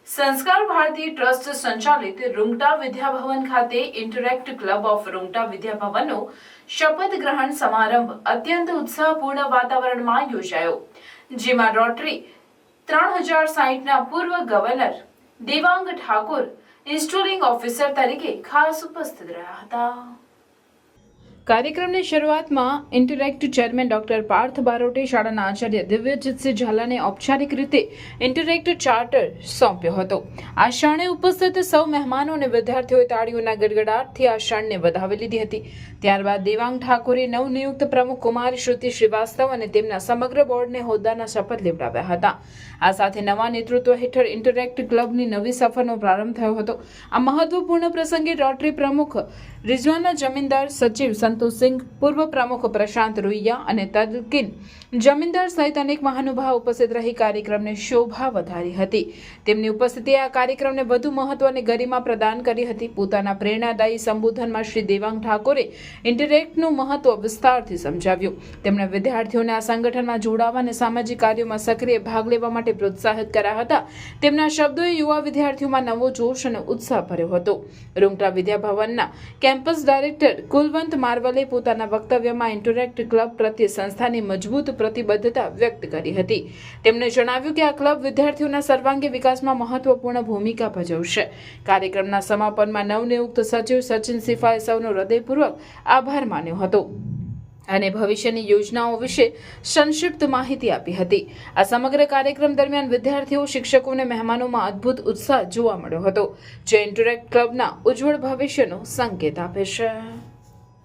સંસ્કાર ભારતી ટ્રસ્ટ સંચાલિત રૂંગટા વિદ્યાભવન ખાતે ઇન્ટરેક્ટ ક્લબ ઓફ રૂંગટા વિદ્યાભવનનો શપથ ગ્રહણ સમારંભ અત્યંત ઉત્સાહપૂર્ણ વાતાવરણમાં યોજાયો, જેમાં રોટરી 3060ના પૂર્વ governor Devang Thakor installing officer તરીકે ખાસ ઉપસ્થિત રહ્યા હતા। કાર્યક્રમની શરૂઆતમાં ઇન્ટરેક્ટ ચેરમેન ડોક્ટર પાર્થ બારોટે શાળાના આચાર્ય દિવ્યજીતસિંહ ઝાલાને ઔપચારિક રીતે ઇન્ટરેક્ટ ચાર્ટર સોંપ્યો હતો। આ ક્ષણે ઉપસ્થિત સૌ મહેમાનો અને વિદ્યાર્થીઓએ તાળીઓના ગડગડાટથી આ ક્ષણને વધાવી લીધી હતી। ત્યારબાદ દેવાંગ ઠાકોરે નવનિયુક્ત પ્રમુખ કુમારી શ્રુતિ શ્રીવાસ્તવ અને તેમના સમગ્ર બોર્ડને હોદ્દાના શપથ લેવડાવ્યા હતા। આ સાથે નવા નેતૃત્વ હેઠળ ઇન્ટરેક્ટ ક્લબની નવી સફરનો પ્રારંભ થયો હતો। આ મહત્વપૂર્ણ પ્રસંગે રોટરી પ્રમુખ રિઝવાના જમીનદાર, સચિવ સંતોષસિંહ, પૂર્વ પ્રમુખ પ્રશાંત રૂઈયા અને તદકીન જમીનદાર સહિત અનેક મહાનુભાવો ઉપસ્થિત રહી કાર્યક્રમને શોભા વધારી હતી। તેમની ઉપસ્થિતિએ આ કાર્યક્રમને વધુ મહત્વ અને ગરિમા પ્રદાન કરી હતી। પોતાના પ્રેરણાદાયી સંબોધનમાં શ્રી દેવાંગ ઠાકોરે ઇન્ટરેક્ટનું મહત્વ વિસ્તારથી સમજાવ્યું। તેમણે વિદ્યાર્થીઓને આ સંગઠનમાં જોડાવા અને સામાજિક કાર્યોમાં સક્રિય ભાગ લેવા માટે પ્રોત્સાહિત કર્યા હતા। તેમના શબ્દોએ યુવા વિદ્યાર્થીઓમાં નવો જોશ અને ઉત્સાહ ભર્યો હતો। રૂંગટા વિદ્યાભવનના કેમ્પસ ડાયરેક્ટર કુલવંત માર્વલે પોતાના વક્તવ્યમાં ઇન્ટરેક્ટ ક્લબ પ્રત્યે સંસ્થાની મજબૂત પ્રતિબદ્ધતા વ્યક્ત કરી હતી। તેમણે જણાવ્યું કે આ ક્લબ વિદ્યાર્થીઓના સર્વાંગી વિકાસમાં મહત્વપૂર્ણ ભૂમિકા ભજવશે। કાર્યક્રમના સમાપનમાં નવનિયુક્ત સચિવ સચિન સિફાએ સૌનો હૃદયપૂર્વક આભાર માન્યો હતો અને ભવિષ્યની યોજનાઓ વિશે સંક્ષિપ્ત માહિતી આપી હતી। આ સમગ્ર કાર્યક્રમ દરમિયાન વિદ્યાર્થીઓ, શિક્ષકો અને મહેમાનોમાં અદ્ભુત ઉત્સાહ જોવા મળ્યો હતો, જે ઇન્ટરેક્ટ ક્લબના ઉજ્જવળ ભવિષ્યનો સંકેત આપે છે।